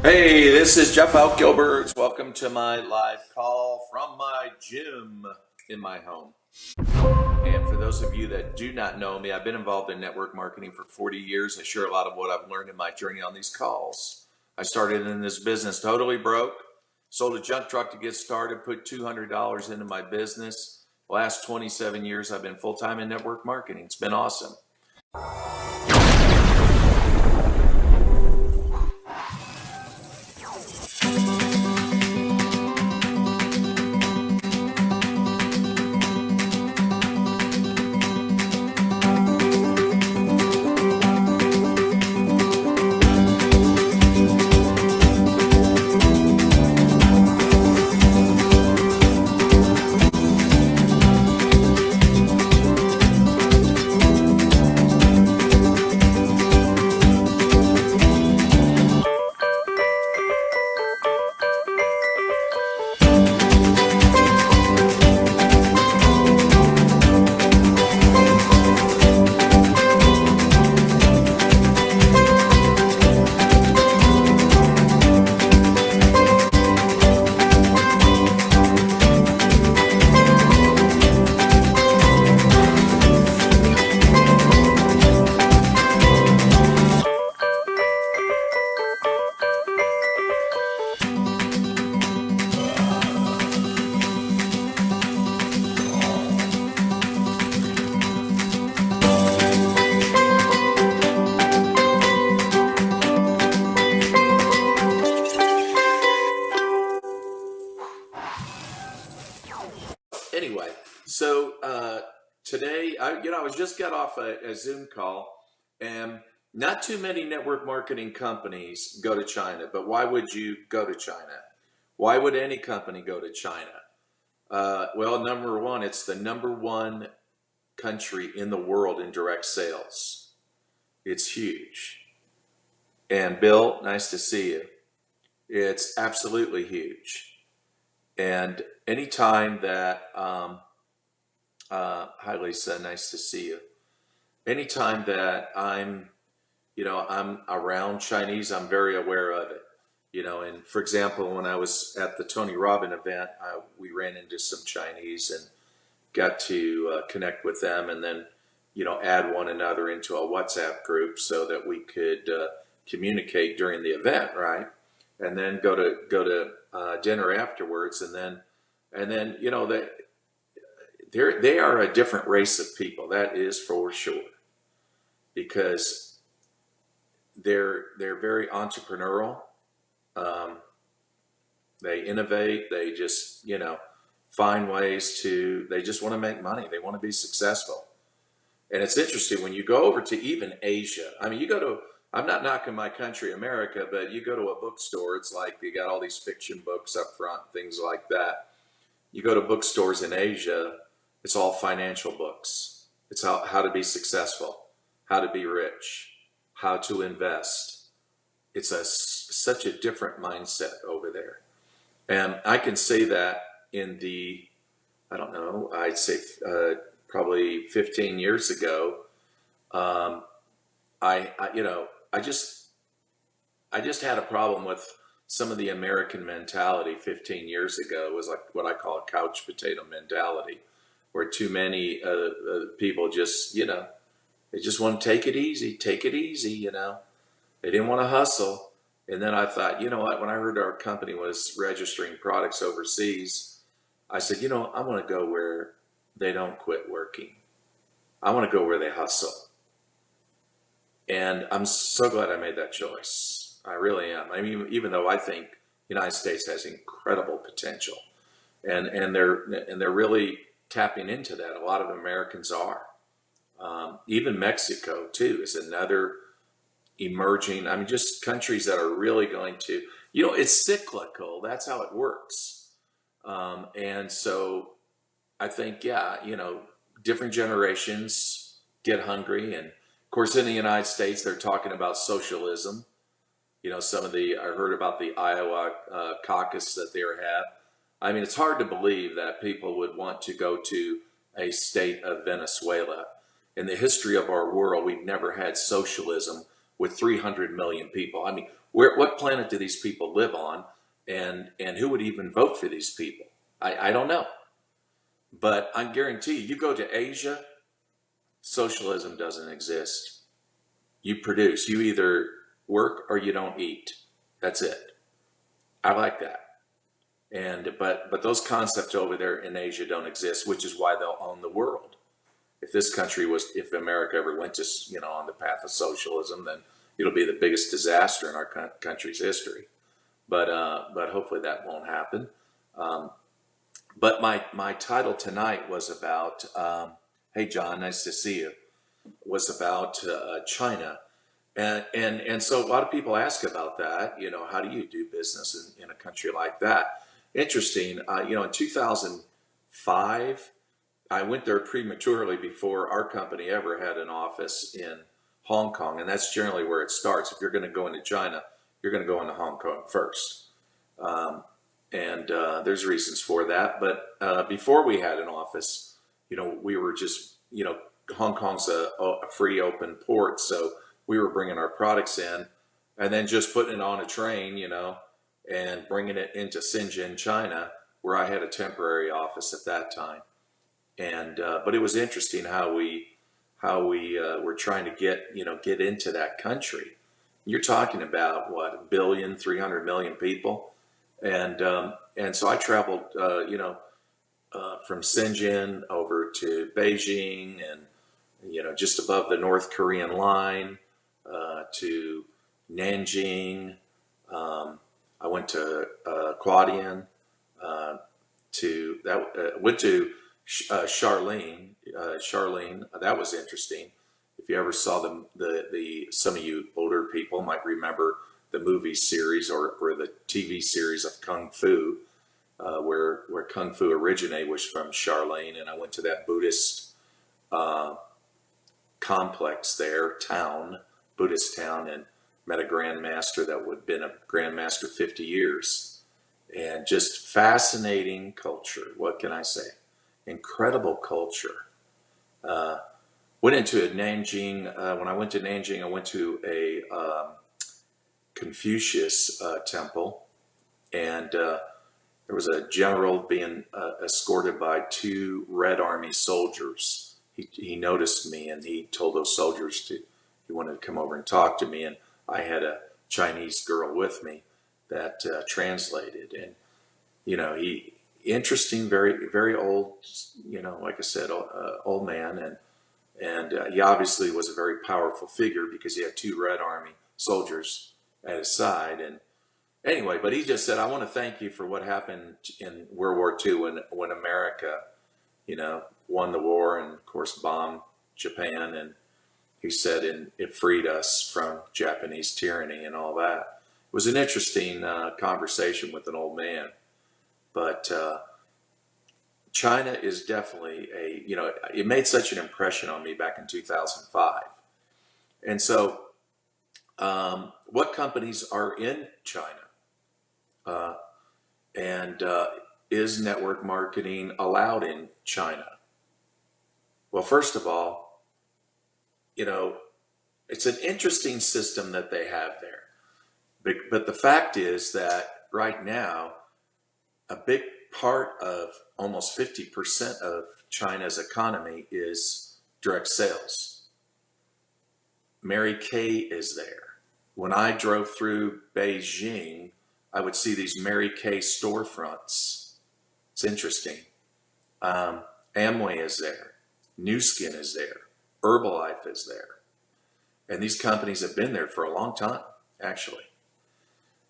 Hey, this is Jeff Al Gilbert. Welcome to my live call from my gym in my home. And for those of you that do not know me, I've been involved in network marketing for 40 years. I share a lot of what I've learned in my journey on these calls. I started in this business totally broke, sold a junk truck to get started, put $200 into my business. The last 27 years, I've been full-time in network marketing. It's been awesome. Anyway, so today, I was just got off a Zoom call, and not too many network marketing companies go to China. But why would you go to China? Why would any company go to China? Well, number one, it's the number one country in the world in direct sales. It's huge. And Bill, nice to see you. It's absolutely huge. And anytime that hi Lisa, nice to see you. Anytime that I'm around Chinese, I'm very aware of it. And for example, when I was at the Tony Robbins event, we ran into some Chinese and got to connect with them, and then add one another into a WhatsApp group so that we could communicate during the event, right? And then go to dinner afterwards, and then they are a different race of people. That is for sure, because they're very entrepreneurial. Um, they innovate. They just find ways to. They just want to make money. They want to be successful. And it's interesting when you go over to even Asia. I mean, you go to. I'm not knocking my country, America, but you go to a bookstore. It's like they got all these fiction books up front, things like that. You go to bookstores in Asia, it's all financial books. It's how to be successful, how to be rich, how to invest. It's such a different mindset over there. And I can say that in I don't know, I'd say probably 15 years ago, um, I just had a problem with some of the American mentality 15 years ago. It was like what I call a couch potato mentality, where too many people just, they just want to take it easy, They didn't want to hustle. And then I thought, you know what, when I heard our company was registering products overseas, I said, I want to go where they don't quit working. I want to go where they hustle. And I'm so glad I made that choice. I really am. I mean, even though I think the United States has incredible potential, and they're really tapping into that. A lot of Americans are. Even Mexico too is another emerging. I mean, just countries that are really going to. It's cyclical. That's how it works. And so I think, yeah, different generations get hungry, and of course, in the United States, they're talking about socialism. I heard about the Iowa caucus that they have. I mean, it's hard to believe that people would want to go to a state of Venezuela. In the history of our world, we've never had socialism with 300 million people. I mean, what planet do these people live on? And who would even vote for these people? I don't know. But I guarantee you go to Asia, socialism doesn't exist. You produce. You either work or you don't eat. That's it. I like that. But those concepts over there in Asia don't exist, which is why they'll own the world. If America ever went to, on the path of socialism, then it'll be the biggest disaster in our country's history. But hopefully that won't happen. But my title tonight was about, hey John, nice to see you, was about China. And so a lot of people ask about that, how do you do business in a country like that? Interesting, in 2005, I went there prematurely before our company ever had an office in Hong Kong. And that's generally where it starts. If you're going to go into China, you're going to go into Hong Kong first. And there's reasons for that. But before we had an office, we were just, Hong Kong's a free open port. So we were bringing our products in and then just putting it on a train, and bringing it into Shenzhen, China, where I had a temporary office at that time. And but it was interesting how we were trying to get into that country. You're talking about what, 1.3 billion people, and so I traveled from Shenzhen over to Beijing, and just above the North Korean line, to Nanjing. I went to Guodian, went to Charlene. That was interesting. If you ever saw the some of you older people might remember the movie series or the TV series of Kung Fu, where Kung Fu originated was from Charlene, and I went to that Buddhist complex there, Buddhist town, and met a Grand Master that would have been a Grand Master 50 years, and just fascinating culture. What can I say? Incredible culture. Went into Nanjing. When I went to Nanjing, I went to a Confucius temple, and there was a general being escorted by 2 Red Army soldiers. He noticed me, and he told those soldiers he wanted to come over and talk to me, and I had a Chinese girl with me that translated, and he interesting, very very old, like I said, old man, and he obviously was a very powerful figure because he had 2 Red Army soldiers at his side. And anyway, but he just said, I want to thank you for what happened in World War II when America, won the war and of course bombed Japan. And he said, and it freed us from Japanese tyranny and all that. It was an interesting conversation with an old man. But China is definitely it made such an impression on me back in 2005. And so what companies are in China? And is network marketing allowed in China? Well, first of all, it's an interesting system that they have there. But the fact is that right now, a big part of almost 50% of China's economy is direct sales. Mary Kay is there. When I drove through Beijing, I would see these Mary Kay storefronts. It's interesting. Amway is there. Nu Skin is there. Herbalife is there. And these companies have been there for a long time, actually.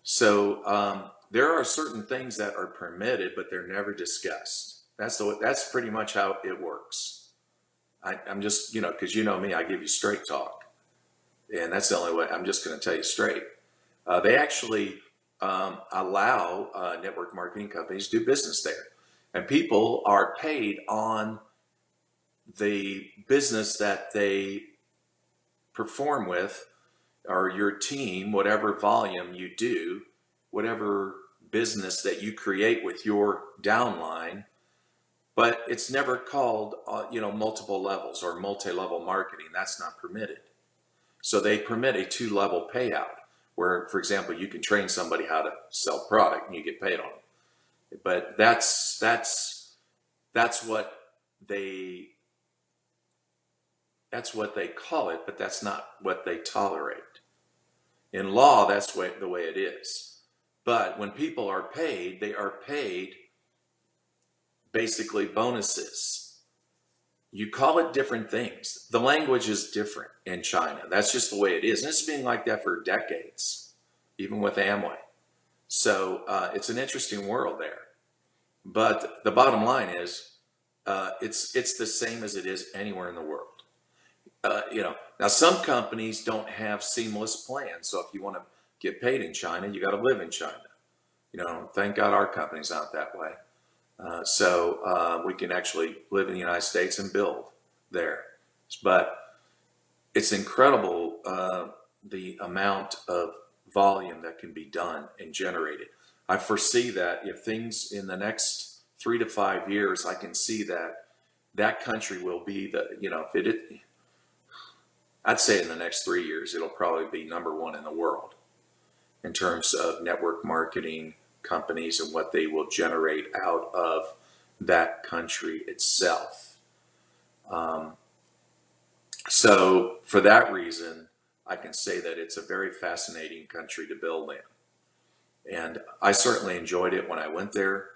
So there are certain things that are permitted, but they're never discussed. That's pretty much how it works. I'm just, because you know me, I give you straight talk. And that's the only way. I'm just going to tell you straight. They actually allow network marketing companies to do business there. And people are paid on the business that they perform with, or your team, whatever volume you do, whatever business that you create with your downline. But it's never called, multiple levels or multi-level marketing. That's not permitted. So they permit a 2-level payout where, for example, you can train somebody how to sell product and you get paid on it. But that's what they call it, but that's not what they tolerate. In law, that's the way it is. But when people are paid, they are paid basically bonuses. You call it different things. The language is different in China. That's just the way it is. And it's been like that for decades, even with Amway. So it's an interesting world there. But the bottom line is, it's the same as it is anywhere in the world. Now some companies don't have seamless plans. So if you want to get paid in China, you got to live in China. Thank God our company's not that way. So we can actually live in the United States and build there. But it's incredible the amount of volume that can be done and generated. I foresee that if things in the next 3 to 5 years, I can see that country will be I'd say in the next 3 years, it'll probably be #1 in the world in terms of network marketing companies and what they will generate out of that country itself. So for that reason, I can say that it's a very fascinating country to build in. And I certainly enjoyed it when I went there.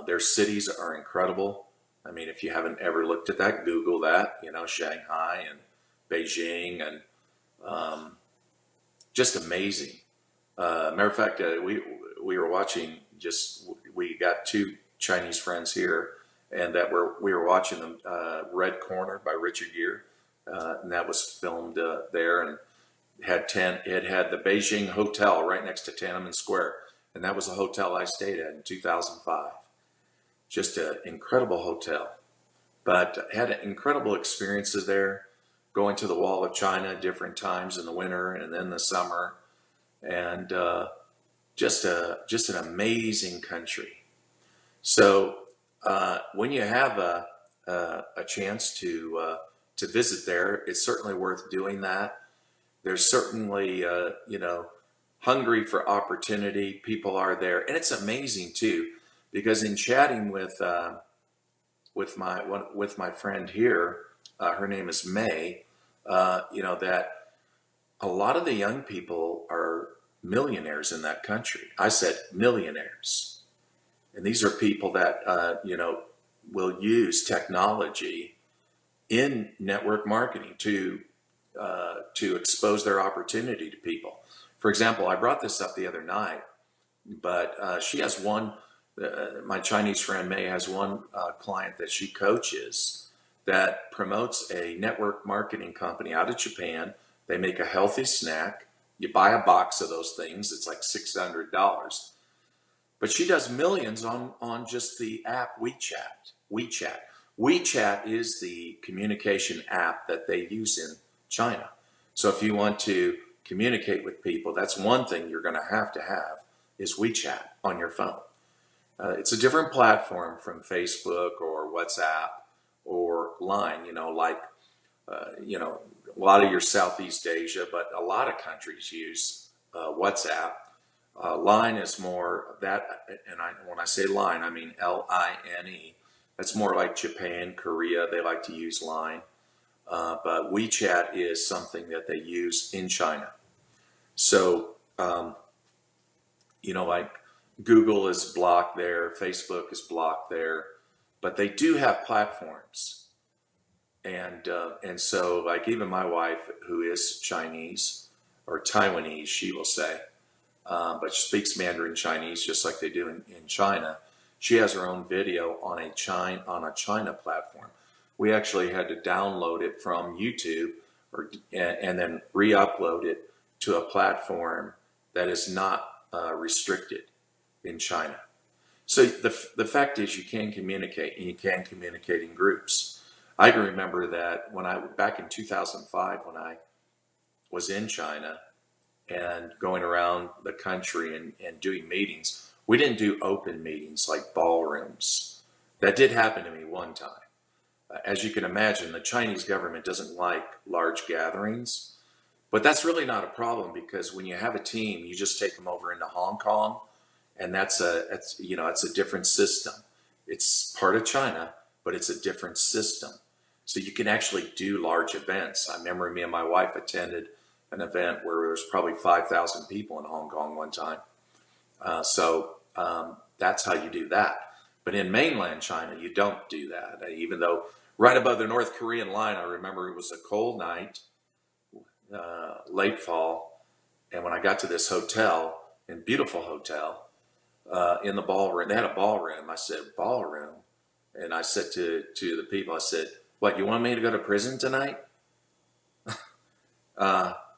Their cities are incredible. I mean, if you haven't ever looked at that, Google that, Shanghai and Beijing, and just amazing. Matter of fact, we were watching, we got 2 Chinese friends here, and we were watching them, Red Corner by Richard Gere, and that was filmed there, and it had the Beijing Hotel right next to Tiananmen Square, and that was a hotel I stayed at in 2005. Just an incredible hotel, but had incredible experiences there, going to the Wall of China different times in the winter and then the summer, and just an amazing country. So when you have a chance to visit there, it's certainly worth doing that. There's certainly hungry for opportunity. People are there, and it's amazing too, because in chatting with my friend here, her name is May. That a lot of the young people are millionaires in that country. I said millionaires. And these are people that, will use technology in network marketing to expose their opportunity to people. For example, I brought this up the other night, but she has my Chinese friend May has one client that she coaches that promotes a network marketing company out of Japan. They make a healthy snack. You buy a box of those things. It's like $600. But she does millions on just the app WeChat. WeChat is the communication app that they use in China. So if you want to communicate with people, that's one thing you're going to have is WeChat on your phone. It's a different platform from Facebook or WhatsApp or Line, a lot of your Southeast Asia, but a lot of countries use WhatsApp. Line is more that, and when I say Line, I mean Line. That's more like Japan, Korea. They like to use Line. But WeChat is something that they use in China. So, like Google is blocked there, Facebook is blocked there, but they do have platforms. And so, like, even my wife, who is Chinese or Taiwanese, she will say, but she speaks Mandarin Chinese just like they do in China. She has her own video on a China platform. We actually had to download it from YouTube and then re-upload it to a platform that is not restricted in China. So the fact is, you can communicate, and you can communicate in groups. I can remember that back in 2005, when I was in China and going around the country and doing meetings, we didn't do open meetings like ballrooms. That did happen to me one time. As you can imagine, the Chinese government doesn't like large gatherings. But that's really not a problem because when you have a team, you just take them over into Hong Kong, and it's a different system. It's part of China, but it's a different system. So you can actually do large events. I remember me and my wife attended an event where there was probably 5,000 people in Hong Kong one time. That's how you do that. But in mainland China, you don't do that. Even though right above the North Korean line, I remember it was a cold night, late fall, and when I got to this hotel, and beautiful hotel, in the ballroom, they had a ballroom. I said, ballroom? And I said to the people, I said, what, you want me to go to prison tonight?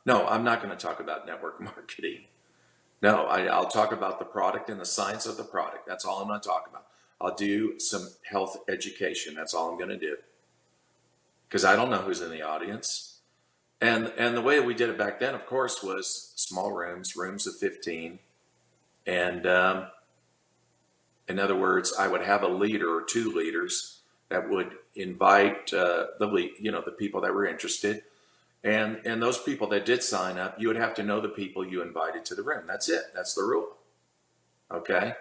No, I'm not going to talk about network marketing. No, I'll talk about the product and the science of the product. That's all I'm going to talk about. I'll do some health education. That's all I'm going to do. Because I don't know who's in the audience. And the way we did it back then, of course, was small rooms of 15. And in other words, I would have a leader or two leaders that would invite the people that were interested. And those people that did sign up, you would have to know the people you invited to the room. That's it. That's the rule. Okay.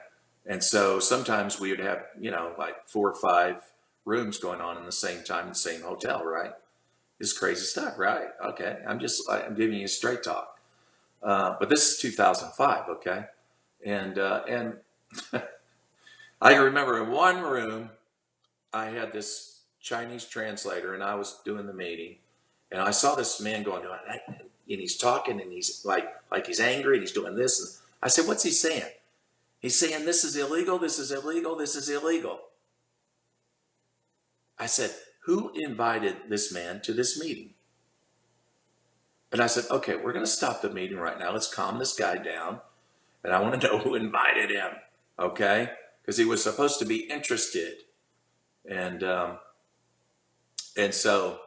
And so sometimes we would have, like 4 or 5 rooms going on in the same time in the same hotel, right? It's crazy stuff, right? Okay. I'm giving you straight talk. But this is 2005. Okay. And I can remember in one room, I had this Chinese translator and I was doing the meeting. And I saw this man going, and he's talking, and he's like he's angry, and he's doing this. And I said, "What's he saying?" He's saying, "This is illegal. This is illegal. This is illegal." I said, "Who invited this man to this meeting?" And I said, "Okay, we're going to stop the meeting right now. Let's calm this guy down, and I want to know who invited him." Okay, because he was supposed to be interested, and so.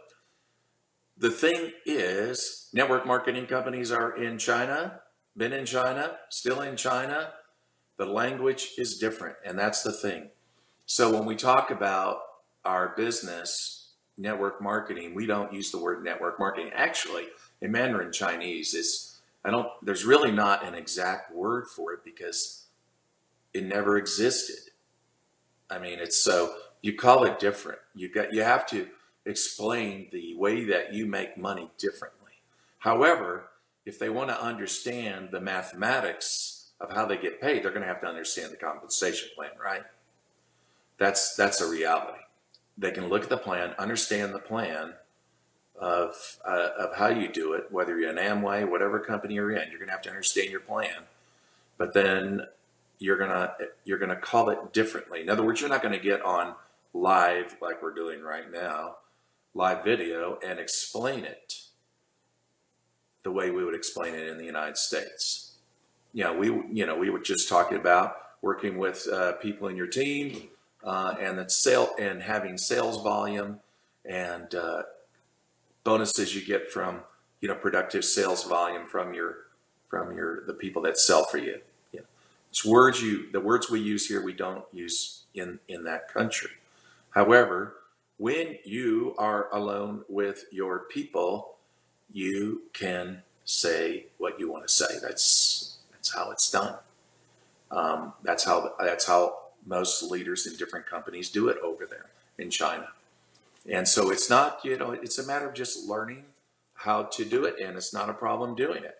The thing is, network marketing companies are in China, been in China, still in China. The language is different, and that's the thing. So when we talk about our business, network marketing, we don't use the word network marketing. Actually, in Mandarin Chinese, there's really not an exact word for it because it never existed. I mean, you call it different. You have to explain the way that you make money differently. However, if they want to understand the mathematics of how they get paid, they're going to have to understand the compensation plan, right? That's a reality. They can look at the plan, understand the plan of how you do it, whether you're in Amway, whatever company you're in, you're going to have to understand your plan. But then you're gonna call it differently. In other words, you're not going to get on live like we're doing right now, live video, and explain it the way we would explain it in the United States. We were just talking about working with people in your team and and having sales volume and bonuses you get from productive sales volume from the people that sell for you. It's the words we use here we don't use in that country. However, when you are alone with your people, you can say what you want to say. That's how it's done. That's how most leaders in different companies do it over there in China. And so it's not, it's a matter of just learning how to do it, and it's not a problem doing it.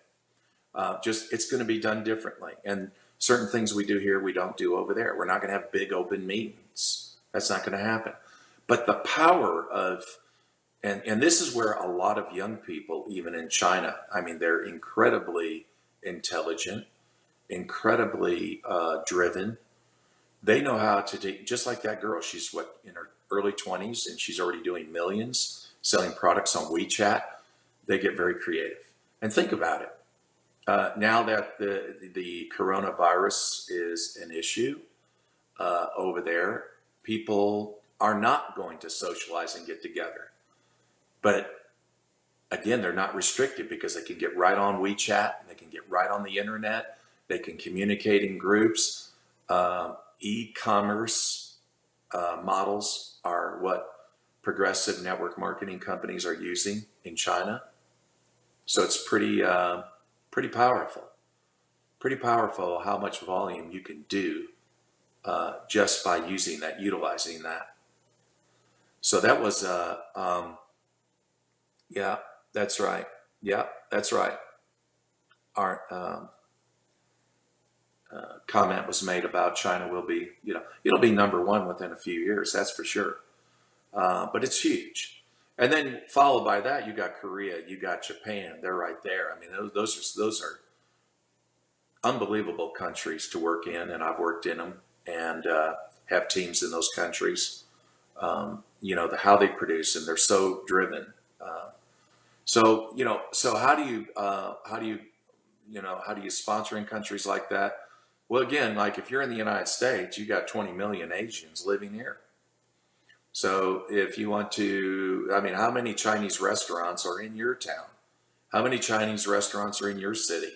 It's going to be done differently. And certain things we do here, we don't do over there. We're not going to have big open meetings. That's not going to happen. But the power of, and this is where a lot of young people, even in China, I mean, they're incredibly intelligent, incredibly driven. They know how to take, just like that girl, she's in her early 20s, and she's already doing millions selling products on WeChat. They get very creative. And think about it. Now that the coronavirus is an issue over there, people are not going to socialize and get together. But again, they're not restricted because they can get right on WeChat, and they can get right on the internet. They can communicate in groups. E-commerce models are what progressive network marketing companies are using in China. So it's pretty powerful. Pretty powerful how much volume you can do just by using that, utilizing that. So that was, yeah, that's right. Yeah, that's right. Our comment was made about China will be, it'll be number one within a few years, that's for sure. But it's huge. And then followed by that, you got Korea, you got Japan. They're right there. I mean, those are unbelievable countries to work in, and I've worked in them and have teams in those countries. How they produce, and they're so driven. So how do you sponsor in countries like that? Well, again, like if you're in the United States, you got 20 million Asians living here. So if you want to, I mean, how many Chinese restaurants are in your town? How many Chinese restaurants are in your city?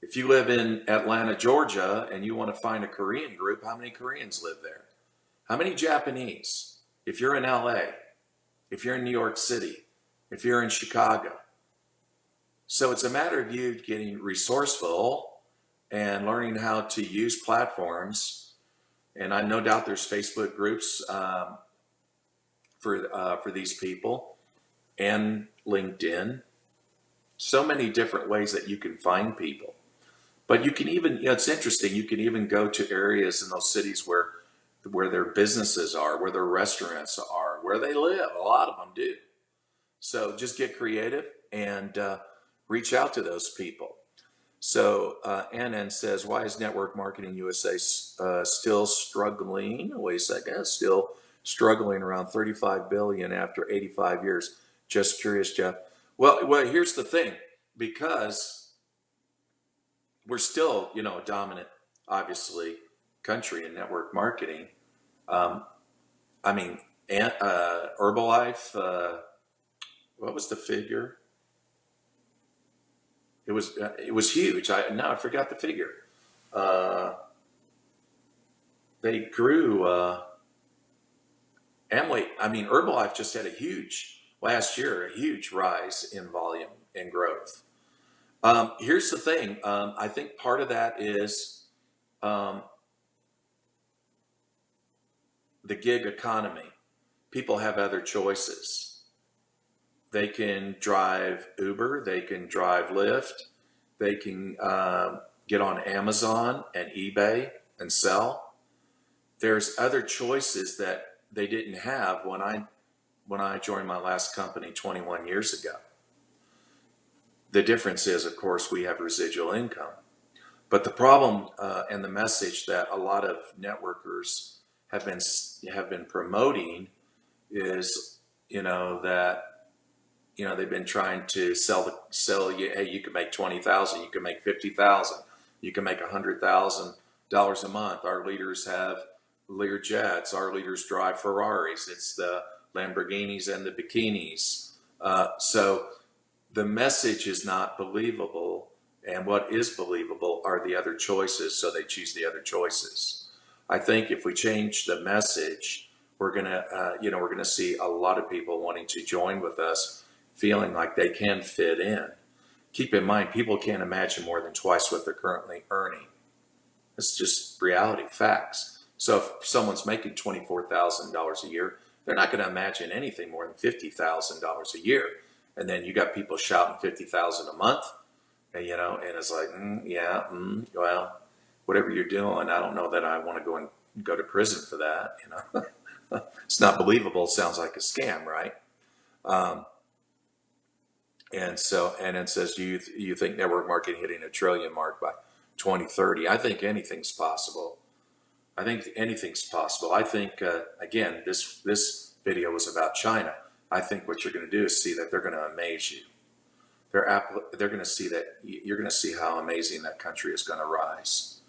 If you live in Atlanta, Georgia, and you want to find a Korean group, how many Koreans live there? How many Japanese? If you're in LA, if you're in New York City, if you're in Chicago. So it's a matter of you getting resourceful and learning how to use platforms. And I no doubt there's Facebook groups for these people, and LinkedIn. So many different ways that you can find people. But you can even, it's interesting, you can even go to areas in those cities where their businesses are, where their restaurants are, where they live. A lot of them do. So just get creative and reach out to those people. So Ann says, why is Network Marketing USA still struggling? Wait a second, still struggling around 35 billion after 85 years. Just curious, Jeff. Well, here's the thing, because we're still, a dominant, obviously, country in network marketing. Um, I mean, Herbalife, what was the figure? It was huge. I forgot the figure. Uh, they grew. Amway. I mean, Herbalife just had a huge last year, a huge rise in volume and growth. Here's the thing. I think part of that is um, the gig economy. People have other choices. They can drive Uber, they can drive Lyft, they can get on Amazon and eBay and sell. There's other choices that they didn't have when I joined my last company 21 years ago. The difference is, of course, we have residual income. But the problem and the message that a lot of networkers have been promoting is, that they've been trying to sell you, hey, you can make 20,000, you can make 50,000, you can make $100,000 a month. Our leaders have Lear jets. Our leaders drive Ferraris. It's the Lamborghinis and the bikinis. So the message is not believable, and what is believable are the other choices. So they choose the other choices. I think if we change the message, we're gonna see a lot of people wanting to join with us, feeling like they can fit in. Keep in mind, people can't imagine more than twice what they're currently earning. It's just reality, facts. So if someone's making $24,000 a year, they're not going to imagine anything more than $50,000 a year. And then you got people shouting 50,000 a month, and it's like, yeah, well, whatever you're doing, I don't know that I want to go to prison for that. It's not believable. It sounds like a scam, right? Um, and it says, do you think network marketing hitting a trillion mark by 2030? I think anything's possible. I think anything's possible. I think again, this video was about China. I think what you're going to do is see that they're going to amaze you. They're going to see that you're going to see how amazing that country is going to rise.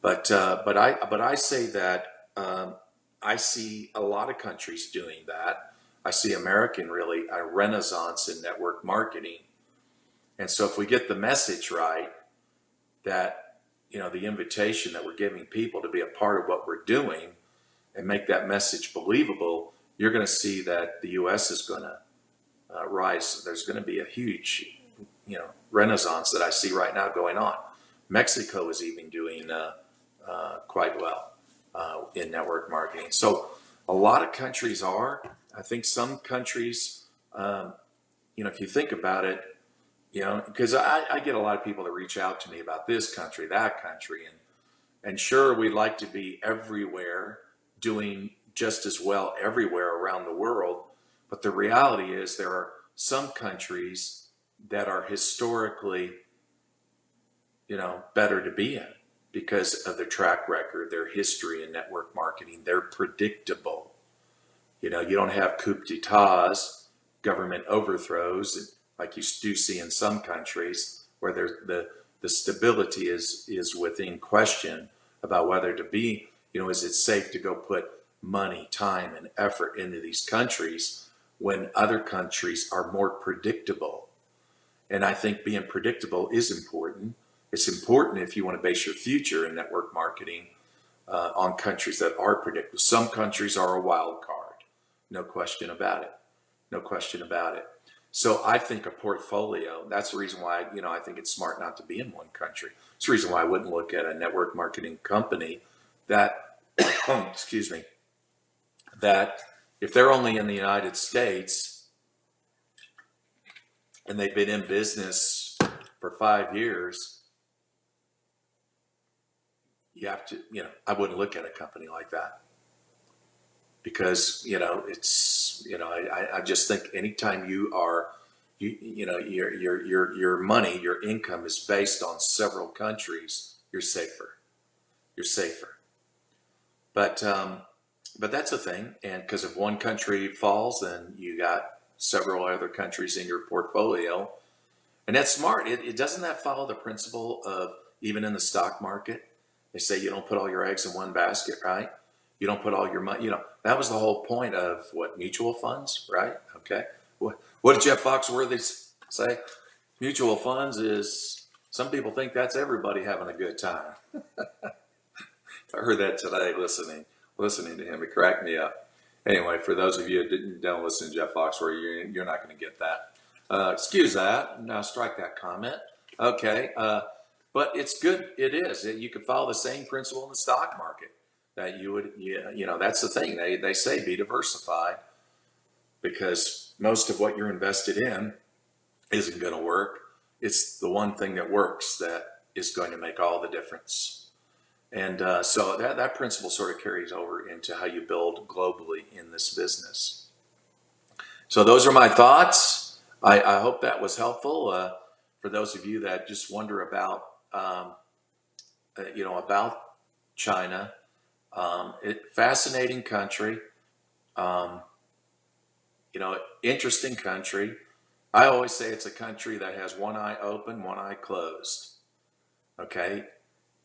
But I say that I see a lot of countries doing that. I see American really a renaissance in network marketing. And so if we get the message right, that the invitation that we're giving people to be a part of what we're doing and make that message believable, you're going to see that the U.S. is going to rise. There's going to be a huge, renaissance that I see right now going on. Mexico is even doing quite well in network marketing. So a lot of countries are. I think some countries, if you think about it, because I get a lot of people that reach out to me about this country, that country, and sure, we'd like to be everywhere, doing just as well everywhere around the world. But the reality is there are some countries that are historically, better to be in because of their track record, their history in network marketing. They're predictable. You don't have coup d'etats, government overthrows, like you do see in some countries where the stability is within question about whether to be, is it safe to go put money, time, and effort into these countries when other countries are more predictable. And I think being predictable is important. It's important if you want to base your future in network marketing on countries that are predictable. Some countries are a wild card, no question about it. No question about it. So I think a portfolio, that's the reason why, I think it's smart not to be in one country. It's the reason why I wouldn't look at a network marketing company that, excuse me, that if they're only in the United States and they've been in business for 5 years, you have to, I wouldn't look at a company like that because, it's, I just think anytime you are, your money, your income is based on several countries, you're safer. You're safer. But that's the thing. And because if one country falls, then you got several other countries in your portfolio. And that's smart. It doesn't that follow the principle of even in the stock market? They say you don't put all your eggs in one basket, right? You don't put all your money, that was the whole point of what, mutual funds, right? Okay. What did Jeff Foxworthy say? Mutual funds is, some people think that's everybody having a good time. I heard that today listening to him. It cracked me up. Anyway, for those of you that don't listen to Jeff Foxworthy, you're not going to get that. Excuse that. Now strike that comment. Okay. But it's good. It is. You can follow the same principle in the stock market that you would, that's the thing. They say be diversified because most of what you're invested in isn't going to work. It's the one thing that works that is going to make all the difference. And so that principle sort of carries over into how you build globally in this business. So those are my thoughts. I hope that was helpful for those of you that just wonder about, about China. Fascinating country. Interesting country. I always say it's a country that has one eye open, one eye closed. Okay.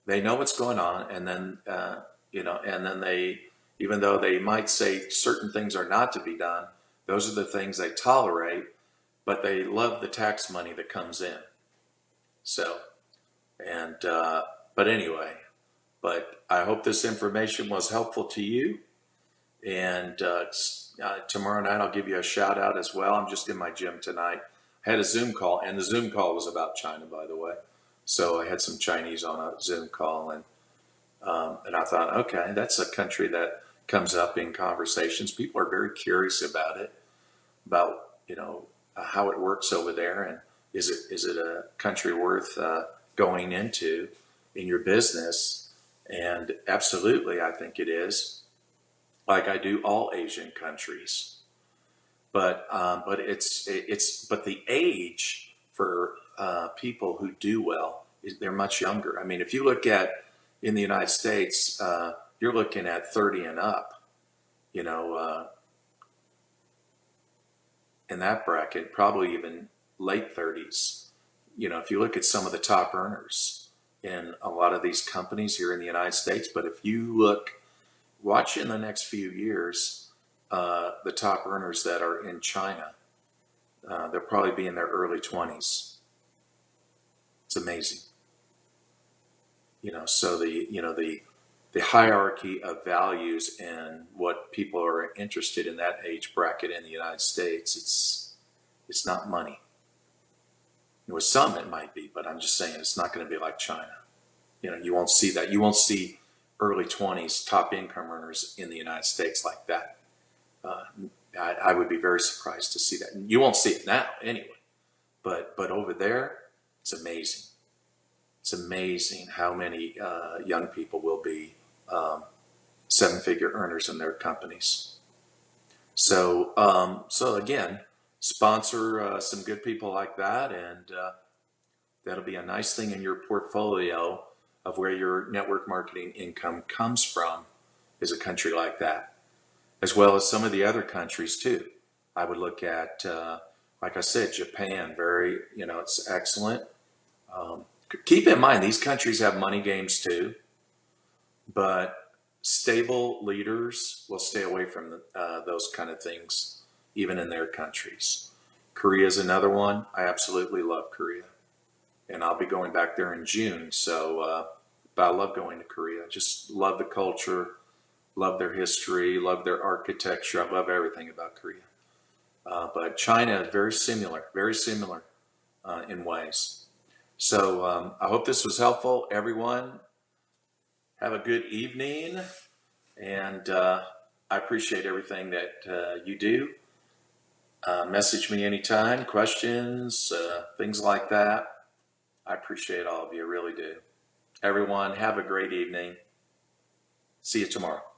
They know what's going on. And then, and then they, even though they might say certain things are not to be done, those are the things they tolerate, but they love the tax money that comes in. So, and, but anyway, but I hope this information was helpful to you. And tomorrow night, I'll give you a shout out as well. I'm just in my gym tonight. I had a Zoom call, and the Zoom call was about China, by the way. So I had some Chinese on a Zoom call, and I thought, okay, that's a country that comes up in conversations. People are very curious about it, about how it works over there, and is it a country worth going into in your business? And absolutely, I think it is. Like I do all Asian countries, but the age for people who do well they're much younger. I mean, if you look at in the United States, you're looking at 30 and up, in that bracket, probably even late 30s. If you look at some of the top earners in a lot of these companies here in the United States, but if you watch in the next few years, the top earners that are in China, they'll probably be in their early 20s. It's amazing. So the hierarchy of values and what people are interested in that age bracket in the United States, It's not money. With some it might be, but I'm just saying it's not going to be like China. You won't see that. You won't see early 20s top income earners in the United States like that. Uh, I would be very surprised to see that. You won't see it now anyway, but over there, it's amazing. It's amazing how many young people will be seven-figure earners in their companies. So again, sponsor some good people like that, and that'll be a nice thing in your portfolio of where your network marketing income comes from, is a country like that, as well as some of the other countries too. I would look at, like I said, Japan. It's excellent. Um, Keep in mind, these countries have money games too, but stable leaders will stay away from those kind of things, even in their countries. Korea is another one. I absolutely love Korea, and I'll be going back there in June. But I love going to Korea. Just love the culture, love their history, love their architecture. I love everything about Korea. But China is very similar in ways. I hope this was helpful, everyone. Have a good evening, and I appreciate everything that you do. Message me anytime, questions, things like that. I appreciate all of you, really do. Everyone, have a great evening. See you tomorrow.